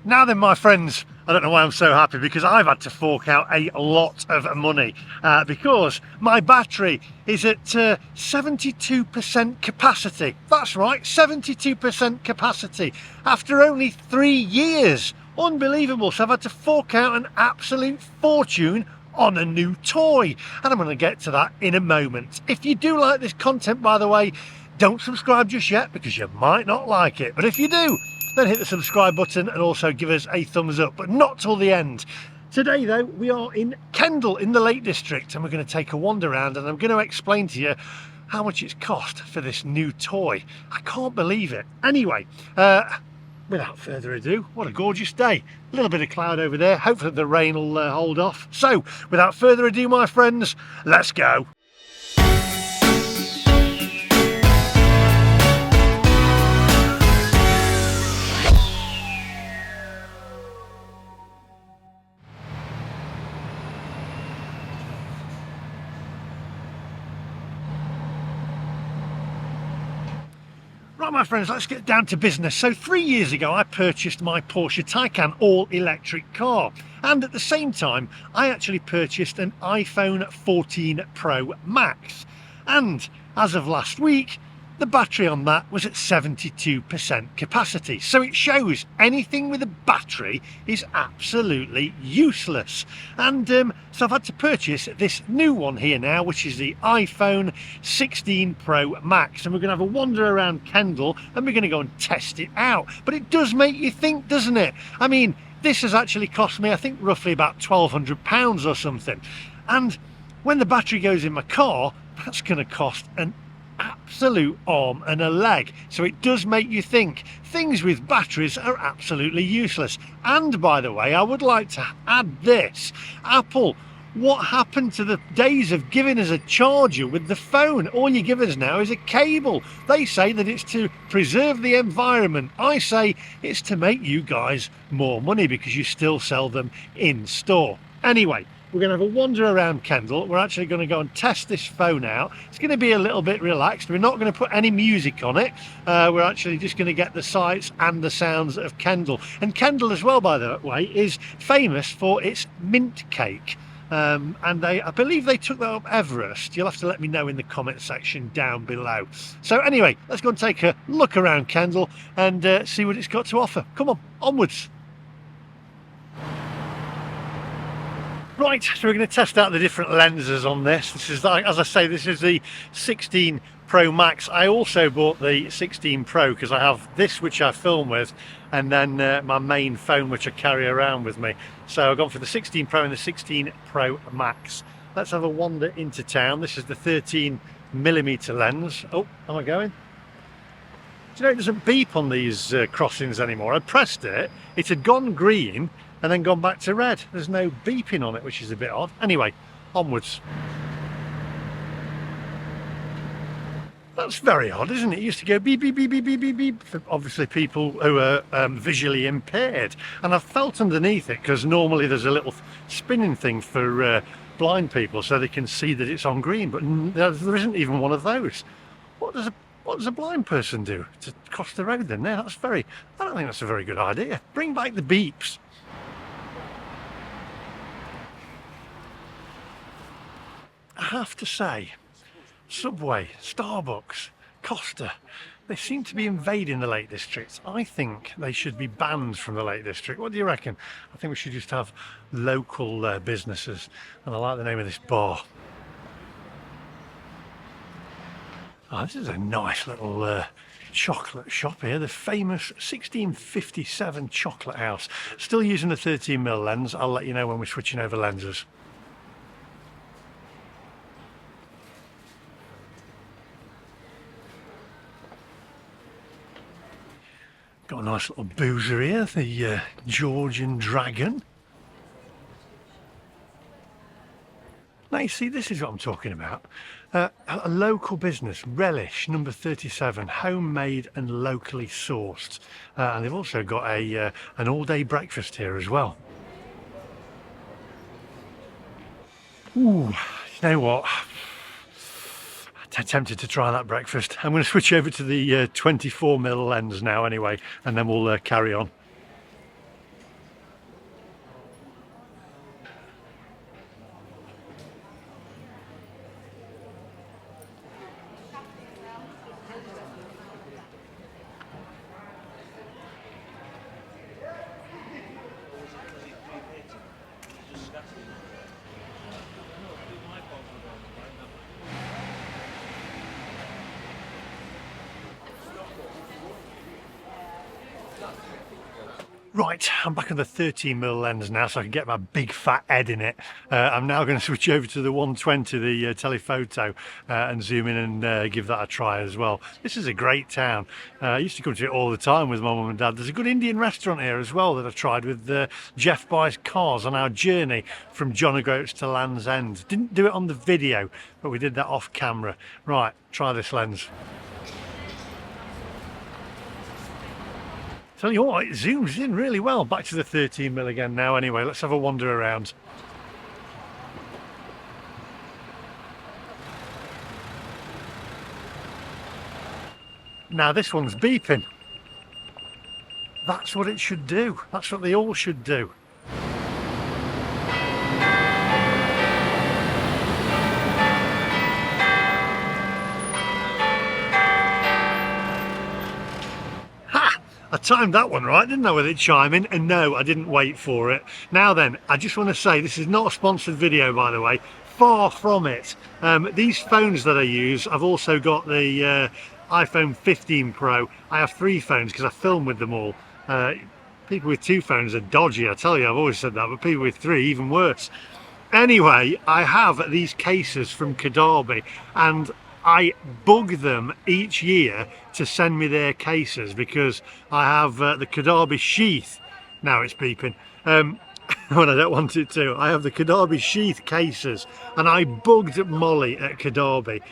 Now then, my friends, I don't know why I'm so happy, because I've had to fork out a lot of money because my battery is at 72% capacity. That's right, 72% capacity after only 3 years. Unbelievable. So I've had to fork out an absolute fortune on a new toy, and I'm going to get to that in a moment. If you do like this content, by the way, don't subscribe just yet because you might not like it, but if you do, then hit the subscribe button and also give us a thumbs up, but not till the end. Today though, we are in Kendal in the Lake District, and we're going to take a wander around, and I'm going to explain to you how much it's cost for this new toy. I can't believe it. Anyway, without further ado, what a gorgeous day. A little bit of cloud over there. Hopefully the rain will hold off. So without further ado, my friends, let's go. Right, my friends, let's get down to business. So 3 years ago, I purchased my Porsche Taycan all-electric car. And at the same time, I actually purchased an iPhone 14 Pro Max. And as of last week, the battery on that was at 72% capacity. So it shows anything with a battery is absolutely useless. And so I've had to purchase this new one here now, which is the iPhone 16 Pro Max. And we're going to have a wander around Kendal and we're going to go and test it out. But it does make you think, doesn't it? I mean, this has actually cost me, I think, roughly about £1,200 or something. And when the battery goes in my car, that's going to cost an absolute arm and a leg. So it does make you think things with batteries are absolutely useless. And by the way, I would like to add this: Apple, what happened to the days of giving us a charger with the phone? All you give us now is a cable. They say that it's to preserve the environment. I say it's to make you guys more money because you still sell them in store. Anyway, we're going to have a wander around Kendal. We're actually going to go and test this phone out. It's going to be a little bit relaxed. We're not going to put any music on it. We're actually just going to get the sights and the sounds of Kendal. And Kendal as well, by the way, is famous for its mint cake. And I believe they took that up Everest. You'll have to let me know in the comment section down below. So anyway, let's go and take a look around Kendal and see what it's got to offer. Come on, onwards. Right, so we're going to test out the different lenses on this. This is, as I say, this is the 16 Pro Max. I also bought the 16 Pro because I have this which I film with, and then my main phone which I carry around with me. So I've gone for the 16 Pro and the 16 Pro Max. Let's have a wander into town. This is the 13mm lens. Oh, am I going? Do you know it doesn't beep on these crossings anymore? I pressed it, it had gone green and then gone back to red. There's no beeping on it, which is a bit odd. Anyway, onwards. That's very odd, isn't it? It used to go beep, beep, beep, beep, beep, beep, beep, for obviously people who are visually impaired. And I've felt underneath it, because normally there's a little spinning thing for blind people so they can see that it's on green, but there isn't even one of those. What does a blind person do to cross the road then? I don't think that's a very good idea. Bring back the beeps. I have to say, Subway, Starbucks, Costa, they seem to be invading the Lake District. I think they should be banned from the Lake District. What do you reckon? I think we should just have local businesses. And I like the name of this bar. Oh, this is a nice little chocolate shop here, the famous 1657 Chocolate House. Still using the 13mm lens. I'll let you know when we're switching over lenses. Got a nice little boozer here, the Georgian Dragon. Now you see, this is what I'm talking about. A local business, Relish, number 37, homemade and locally sourced. And they've also got an all-day breakfast here as well. Ooh, you know what? Tempted to try that breakfast. I'm going to switch over to the 24mm lens now anyway, and then we'll carry on. Right, I'm back on the 13mm lens now, so I can get my big fat head in it. I'm now going to switch over to the 120, the telephoto, and zoom in and give that a try as well. This is a great town. I used to come to it all the time with my mum and dad. There's a good Indian restaurant here as well that I tried with Jeff Buys Cars on our journey from John O'Groats to Land's End. Didn't do it on the video, but we did that off camera. Right, try this lens. Tell you what, it zooms in really well. Back to the 13mm again now anyway. Let's have a wander around. Now this one's beeping. That's what it should do. That's what they all should do. I timed that one right, didn't I, with it chiming? And no, I didn't wait for it. Now then, I just want to say, this is not a sponsored video, by the way. Far from it. These phones that I use, I've also got the iPhone 15 Pro. I have 3 phones because I film with them all. People with 2 phones are dodgy, I tell you, I've always said that, but people with 3, even worse. Anyway, I have these cases from Kodabi, and I bug them each year to send me their cases because I have the Kodabi sheath. Now it's beeping when I don't want it to. I have the Kodabi sheath cases, and I bugged Molly at Kodabi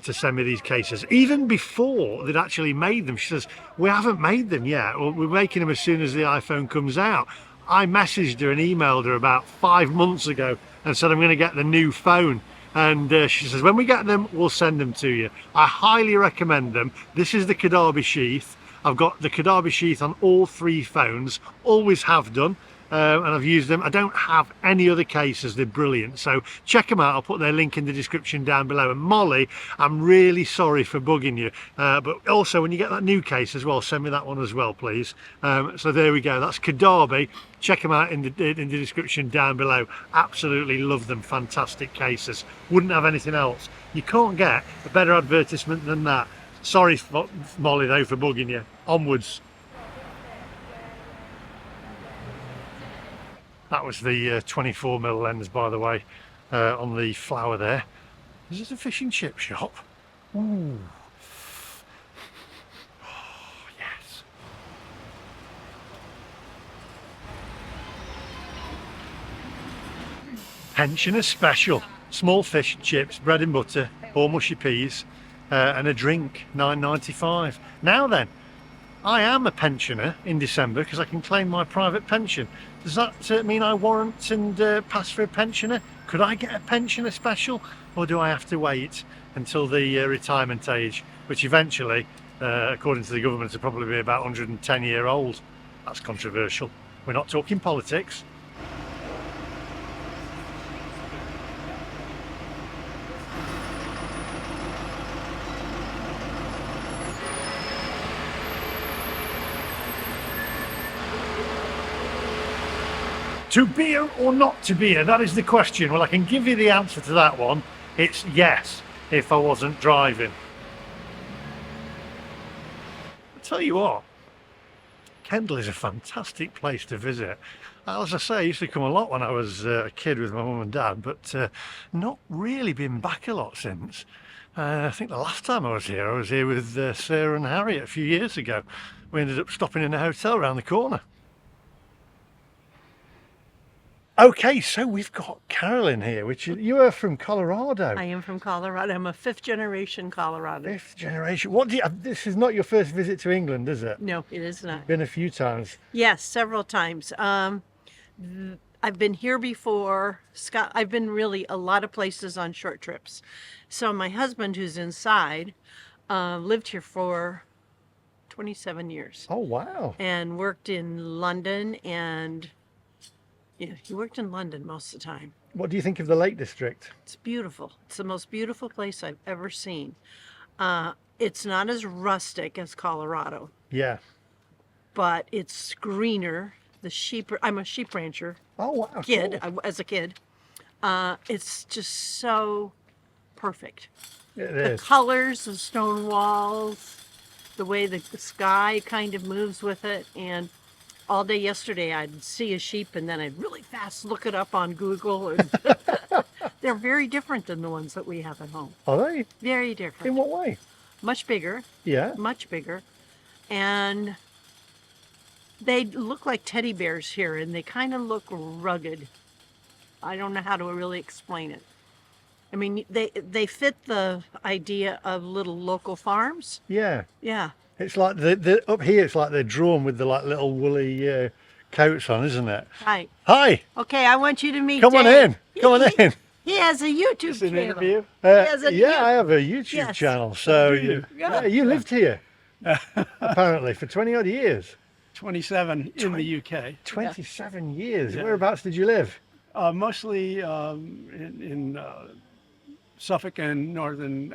to send me these cases even before they'd actually made them. She says, we haven't made them yet. Well, we're making them as soon as the iPhone comes out. I messaged her and emailed her about 5 months ago and said I'm going to get the new phone. And she says, when we get them, we'll send them to you. I highly recommend them. This is the Kodabi sheath. I've got the Kodabi sheath on all 3 phones, always have done, and I've used them. I don't have any other cases. They're brilliant. So check them out. I'll put their link in the description down below. And Molly, I'm really sorry for bugging you. But also, when you get that new case as well, send me that one as well, please. So there we go. That's Kodabi. Check them out in the description down below. Absolutely love them. Fantastic cases. Wouldn't have anything else. You can't get a better advertisement than that. Sorry, Molly, though, for bugging you. Onwards. That was the 24mm lens, by the way, on the flower there. Is this a fish and chip shop? Ooh. Oh, yes. Pensioner special. Small fish and chips, bread and butter, or mushy peas, and a drink, £9.95. Now then, I am a pensioner in December because I can claim my private pension. Does that mean I warrant and pass for a pensioner? Could I get a pensioner special, or do I have to wait until the retirement age, which eventually, according to the government, will probably be about 110-year-old? That's controversial. We're not talking politics. To beer or not to beer? That is the question. Well, I can give you the answer to that one. It's yes, if I wasn't driving. I'll tell you what, Kendal is a fantastic place to visit. As I say, I used to come a lot when I was a kid with my mum and dad, but not really been back a lot since. I think the last time I was here with Sarah and Harry a few years ago. We ended up stopping in a hotel around the corner. Okay, so we've got Carolyn here, which you are from Colorado. I am from Colorado. I'm a 5th generation Colorado. 5th generation. What do you? This is not your first visit to England, is it? No, it is not. Been a few times. Yes, several times. I've been here before. I've been really a lot of places on short trips. So my husband, who's inside, lived here for 27 years. Oh wow! And worked in London and. Yeah, he worked in London most of the time. What do you think of the Lake District? It's beautiful. It's the most beautiful place I've ever seen. It's not as rustic as Colorado. Yeah. But it's greener. The sheep. I'm a sheep rancher. Oh wow! Cool. As a kid, it's just so perfect. It the is. colors, the stone walls, the way the sky kind of moves with it, and all day yesterday I'd see a sheep and then I'd really fast look it up on Google. And they're very different than the ones that we have at home. Are they? Very In different. what way? Much bigger, Yeah. much bigger. And they look like teddy bears here and they kind of look rugged. I don't know how to really explain it. I mean, they fit the idea of little local farms. Yeah. Yeah. It's like the up here. It's like they're drawn with the like little woolly coats on, isn't it? Right. Hi. Okay, I want you to meet Come on Dave. in. Come on in. He has a YouTube It's an channel. interview. has a- Yeah, I have a YouTube Yes. channel. So do you? yeah, you lived here apparently for 20 odd years. 27 in the UK. 27 years. Yeah. Whereabouts did you live? Mostly in Suffolk and northern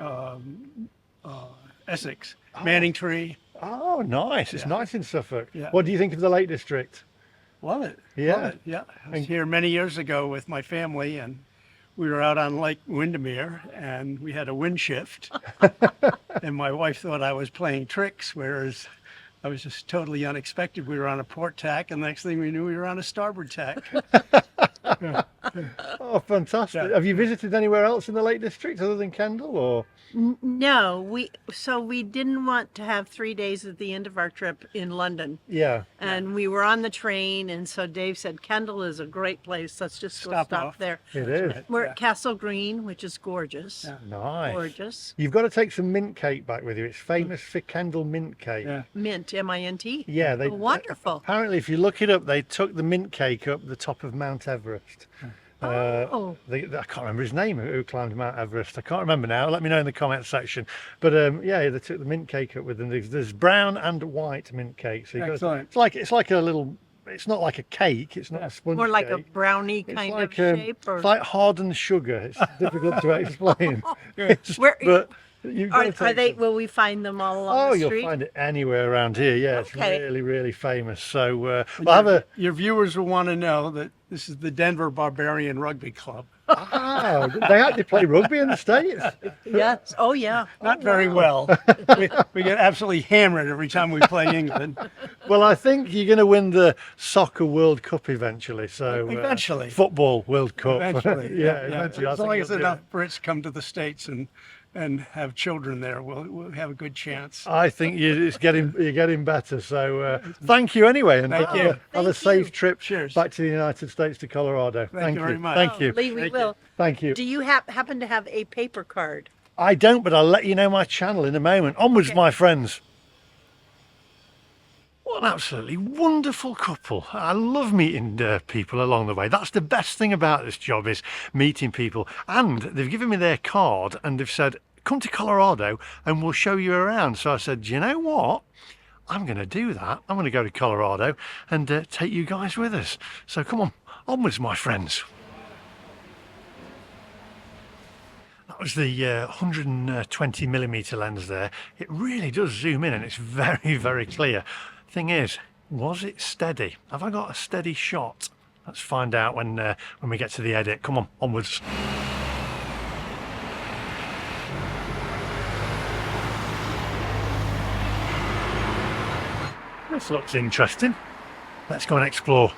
Essex. Manningtree. Oh, nice. It's Yeah. nice in Suffolk. Yeah. What do you think of the Lake District? Love it. Yeah. Love it. Yeah. I was here many years ago with my family, and we were out on Lake Windermere, and we had a wind shift. And my wife thought I was playing tricks, whereas I was just totally unexpected. We were on a port tack, and the next thing we knew, we were on a starboard tack. Oh, fantastic. Yeah. Have you visited anywhere else in the Lake District other than Kendal or? No, we didn't want to have 3 days at the end of our trip in London. Yeah. And we were on the train, and so Dave said, Kendal is a great place. Let's just go Stop stop off. there. It is. We're Yeah. at Castle Green, which is gorgeous. Yeah. Nice. Gorgeous. You've got to take some mint cake back with you. It's famous for Kendal mint cake. Yeah. Mint, M-I-N-T. Yeah, they Oh, wonderful. Apparently, if you look it up, they took the mint cake up the top of Mount Everest. Oh. I can't remember his name. Who climbed Mount Everest? I can't remember now. Let me know in the comment section. But yeah, they took the mint cake up with them. There's brown and white mint cake. So Excellent. it's like a little. It's not like a cake. It's not a sponge More like a cake. brownie It's kind like, of shape? Or It's like hardened sugar. It's difficult to explain. Where- But you've got to are take they? some. Will we find them all along Oh, the you'll street? find it anywhere around here. Yeah, it's Okay. really, really famous. So we'll have a. Your viewers will want to know that this is the Denver Barbarian Rugby Club. Oh, they actually play rugby in the States. Yes. Oh, yeah. Not very well. We get absolutely hammered every time we play England. Well, I think you're going to win the Soccer World Cup eventually. So Eventually. Football World Cup. Eventually. yeah, eventually. I As think long as you'll do enough it. Brits come to the States and have children there, we'll have a good chance. I think you're getting better. So thank you anyway, and Thank have, you. A, have a Thank safe you. trip Cheers. back to the United States, to Colorado. Thank you very much. Thank you. Lee, we Thank you. will. Thank you. Do you happen to have a paper card? I don't, but I'll let you know my channel in a moment. Onwards, Okay. my friends. What an absolutely wonderful couple. I love meeting people along the way. That's the best thing about this job, is meeting people. And they've given me their card and they've said, come to Colorado and we'll show you around. So I said, do you know what? I'm going to do that. I'm going to go to Colorado and take you guys with us. So come on, onwards, my friends. That was the 120mm lens there. It really does zoom in and it's very, very clear. Thing is, was it steady? Have I got a steady shot? Let's find out when we get to the edit. Come on, onwards. This looks interesting. Let's go and explore.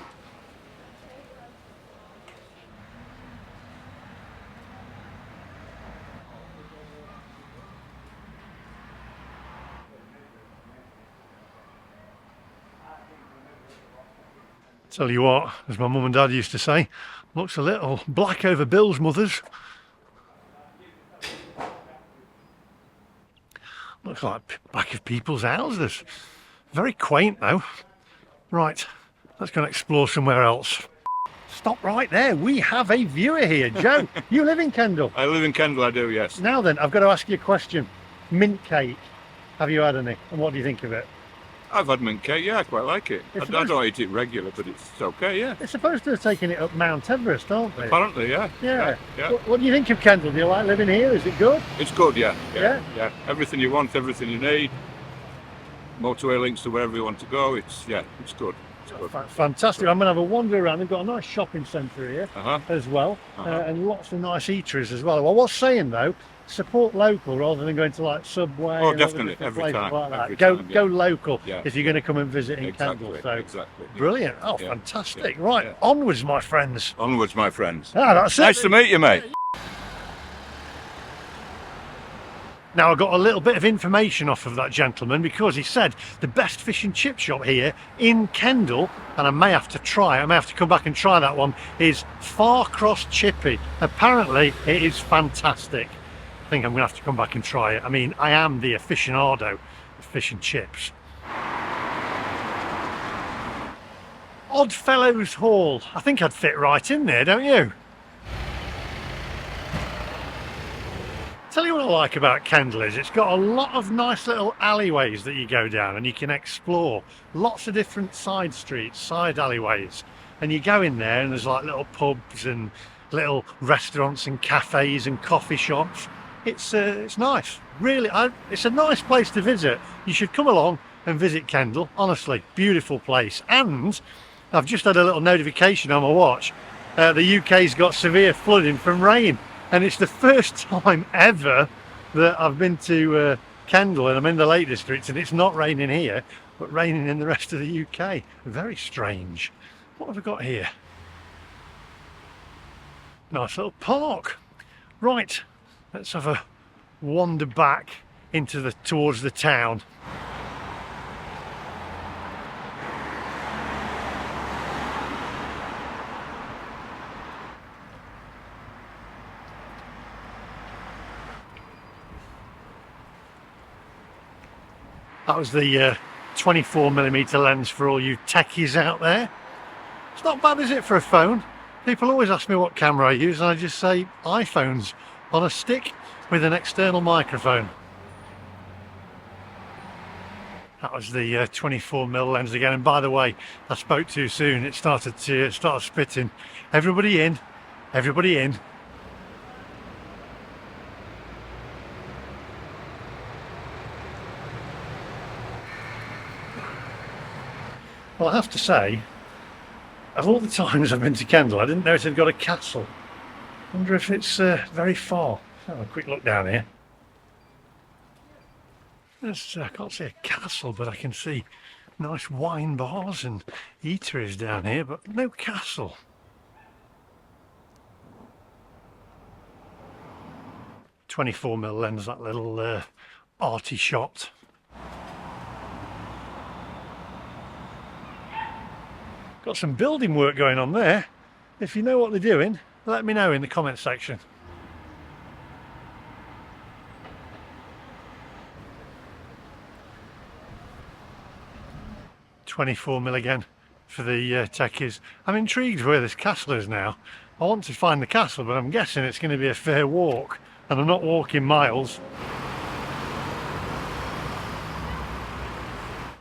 Tell you what, as my mum and dad used to say, looks a little black over Bill's mother's. Looks like back of people's houses. Very quaint though. Right, let's go and explore somewhere else. Stop right there. We have a viewer here. Joe, you live in Kendal. I live in Kendal, I do, yes. Now then, I've got to ask you a question. Mint cake. Have you had any? And what do you think of it? I've had mint cake, yeah, I quite like it. It's I don't eat it regular, but it's okay, yeah. They're supposed to have taken it up Mount Everest, aren't they? Apparently, yeah. Yeah. Yeah. What do you think of Kendal? Do you like living here? Is it good? It's good, yeah. Yeah? Yeah. Everything you want, everything you need. Motorway links to wherever you want to go. It's good. Fantastic. I'm going to have a wander around. They've got a nice shopping centre here Uh-huh. as well, Uh-huh. and lots of nice eateries as well. Well, I was saying though, support local rather than going to like Subway. Oh, and other definitely, different every places time, like that. every Go time, yeah. go local Yeah, if you're going to come and visit in Exactly, Kendal. So exactly. yeah. brilliant. Oh, Yeah, fantastic. yeah, Right, yeah. onwards, my friends. Onwards, my friends. Ah, that's it. Nice to meet you, mate. Now, I got a little bit of information off of that gentleman because he said the best fish and chip shop here in Kendal, and I may have to try, I may have to come back and try that one, is Farcross Chippy. Apparently, it is fantastic. I think I'm going to have to come back and try it. I mean, I am the aficionado of fish and chips. Oddfellows Hall. I think I'd fit right in there, don't you? Tell you what I like about Kendal is it's got a lot of nice little alleyways that you go down and you can explore. Lots of different side streets, side alleyways. And you go in there and there's like little pubs and little restaurants and cafes and coffee shops. It's nice. Really, it's a nice place to visit. You should come along and visit Kendal. Honestly, beautiful place. And I've just had a little notification on my watch. The UK's got severe flooding from rain. And it's the first time ever that I've been to Kendal and I'm in the Lake District and it's not raining here, but raining in the rest of the UK. Very strange. What have we got here? Nice little park. Right, let's have a wander back into towards the town. That was the 24mm lens for all you techies out there. It's not bad, is it, for a phone? People always ask me what camera I use and I just say iPhones on a stick with an external microphone. That was the 24mm lens again, and by the way, I spoke too soon. It started spitting. Everybody in, everybody in. Well, I have to say, of all the times I've been to Kendal, I didn't know it had got a castle. I wonder if it's very far. Let's have a quick look down here. I can't see a castle, but I can see nice wine bars and eateries down here, but no castle. .24mm lens, that little arty shot. Got some building work going on there. If you know what they're doing, let me know in the comment section. .24mm again for the techies. I'm intrigued where this castle is now. I want to find the castle, but I'm guessing it's going to be a fair walk, and I'm not walking miles.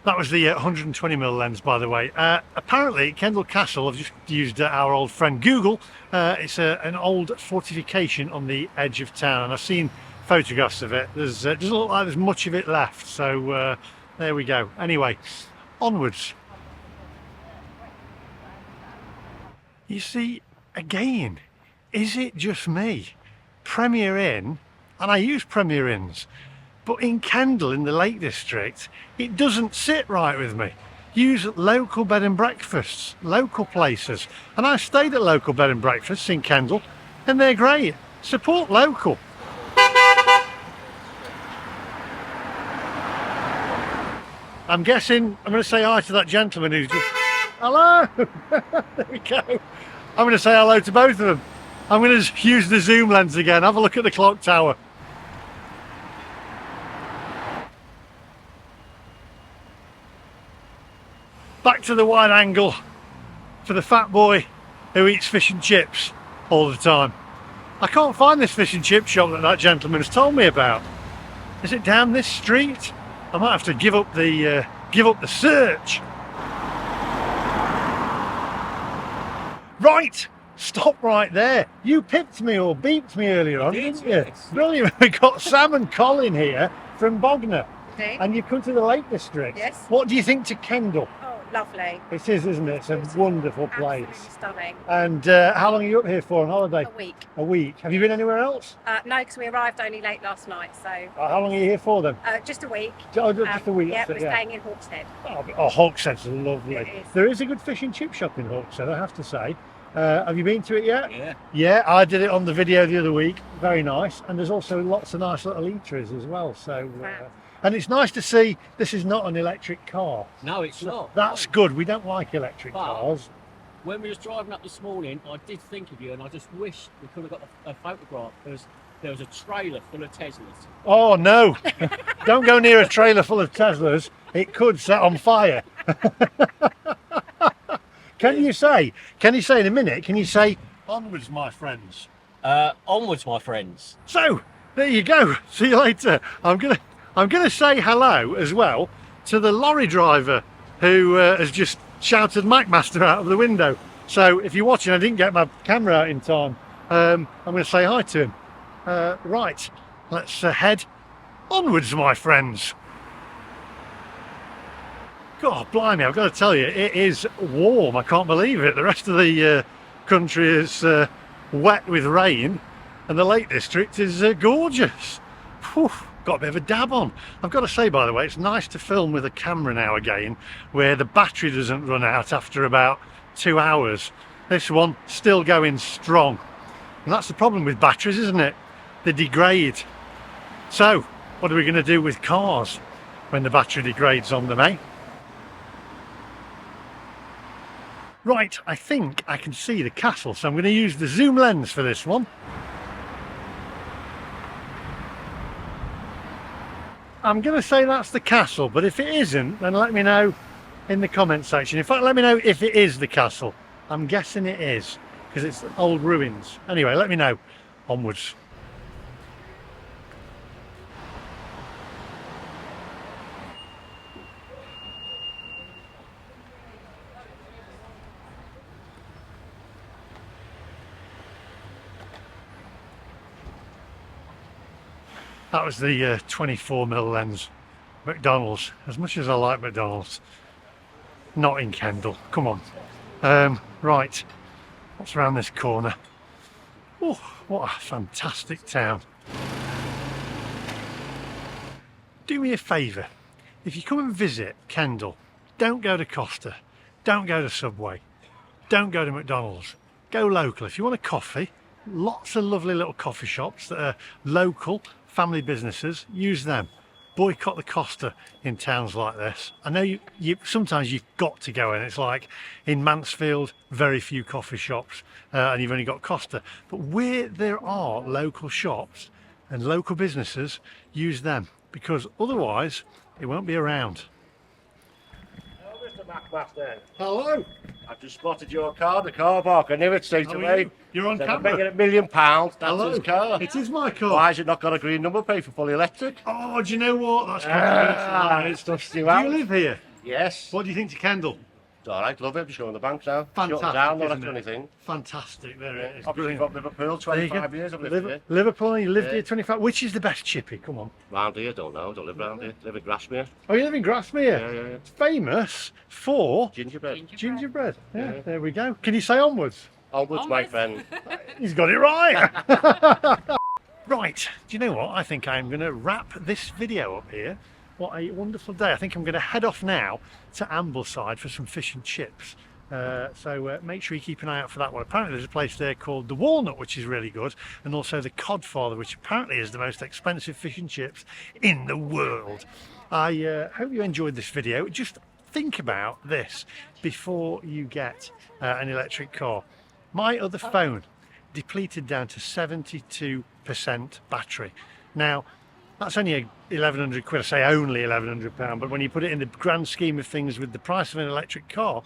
That was the 120mm lens, by the way. Apparently, Kendal Castle, I've just used our old friend Google. It's an old fortification on the edge of town, and I've seen photographs of it. Doesn't look like there's much of it left, so there we go. Anyway, onwards. You see, again, is it just me? Premier Inn, and I use Premier Inns, but in Kendal, in the Lake District, it doesn't sit right with me. Use local bed and breakfasts, local places. And I stayed at local bed and breakfasts in Kendal, and they're great. Support local. I'm guessing I'm going to say hi to that gentleman who's just... Hello! There we go. I'm going to say hello to both of them. I'm going to use the zoom lens again. Have a look at the clock tower. Back to the wide angle for the fat boy who eats fish and chips all the time. I can't find this fish and chip shop that gentleman's told me about. Is it down this street? I might have to give up the search. Right, stop right there. You pipped me or beeped me earlier on, didn't you? Yes. Brilliant. We got Sam and Colin here from Bognor. Okay. And you've come to the Lake District. Yes. What do you think to Kendal? Oh, Lovely. It is, isn't it? It's a wonderful place. Absolutely stunning. And how long are you up here for on holiday? A week. A week. Have you been anywhere else? No, because we arrived only late last night, so How long are you here for then? just a week. Just a week. Yeah, that's we're it, staying in Hawkshead. Oh, Hawkshead's lovely. It is. There is a good fish and chip shop in Hawkshead, I have to say. Have you been to it yet? Yeah. Yeah, I did it on the video the other week. Very nice. And there's also lots of nice little eateries as well. So, Wow. and it's nice to see this is not an electric car. No, it's not. That's No. good. We don't like electric But- cars. When we was driving up this morning, I did think of you, and I just wished we could have got a photograph because there was a trailer full of Teslas. Oh no! Don't go near a trailer full of Teslas. It could set on fire. Can you say in a minute? Can you say onwards, my friends? Onwards, my friends. So there you go. See you later. I'm gonna say hello as well to the lorry driver who has just shouted MacMaster out of the window. So if you're watching, I didn't get my camera out in time. I'm going to say hi to him. Right, let's head onwards, my friends. God, blimey! I've got to tell you, it is warm. I can't believe it. The rest of the country is wet with rain, and the Lake District is gorgeous. Whew. Got a bit of a dab on. I've got to say, by the way, it's nice to film with a camera now again where the battery doesn't run out after about 2 hours. This one still going strong. And that's the problem with batteries, isn't it? They degrade. So, what are we going to do with cars when the battery degrades on them, eh? Right, I think I can see the castle, so I'm going to use the zoom lens for this one. I'm going to say that's the castle, but if it isn't, then let me know in the comment section. In fact, let me know if it is the castle. I'm guessing it is, because it's old ruins. Anyway, let me know. Onwards. That was the 24mm lens. McDonald's. As much as I like McDonald's, not in Kendal. Come on. Right. What's around this corner? Oh, what a fantastic town. Do me a favour. If you come and visit Kendal, don't go to Costa. Don't go to Subway. Don't go to McDonald's. Go local. If you want a coffee, lots of lovely little coffee shops that are local, family businesses, use them. Boycott the Costa in towns like this. I know you sometimes you've got to go in. It's like in Mansfield, very few coffee shops, and you've only got Costa. But where there are local shops and local businesses, use them, because otherwise it won't be around. Hello, Mr. MacMaster. Hello. I've just spotted your car, the car park. I knew it straight How are away. you? You're on Said, camera. I'm making £1 million. That's Hello. his car. It is my car. Why has it not got a green number plate for fully electric? Oh, do you know what? That's controversial. It stuffs you Do you out. live here? Yes. What do you think to Kendal? It's all right, love it. Just going to the bank now. Fantastic, Shut down, not isn't after it? anything. Fantastic. There it is. Obviously Brilliant. from Liverpool, There you go. 25 years I've lived here. Liverpool, you lived Yeah. here 25. Which is the best chippy? Come on. Round here, don't know. Don't live round here. Live in Grasmere. Oh, you live in Grasmere? Yeah. It's famous for Gingerbread. gingerbread. Yeah, Yeah. there we go. Can you say onwards? Onwards, my friend. He's got it right. Right. Do you know what? I think I'm going to wrap this video up here. What a wonderful day. I think I'm going to head off now to Ambleside for some fish and chips. So make sure you keep an eye out for that one. Apparently there's a place there called the Walnut, which is really good, and also the Codfather, which apparently is the most expensive fish and chips in the world. I hope you enjoyed this video. Just think about this before you get an electric car. My other phone depleted down to 72% battery. Now, that's only 1,100 quid. I say only £1,100, but when you put it in the grand scheme of things with the price of an electric car,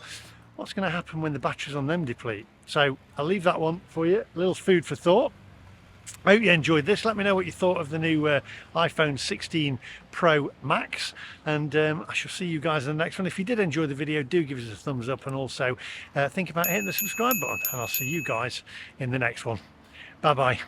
what's going to happen when the batteries on them deplete? So I'll leave that one for you, a little food for thought. I hope you enjoyed this. Let me know what you thought of the new iPhone 16 Pro Max, and I shall see you guys in the next one. If you did enjoy the video, do give us a thumbs up, and also think about hitting the subscribe button, and I'll see you guys in the next one. Bye bye.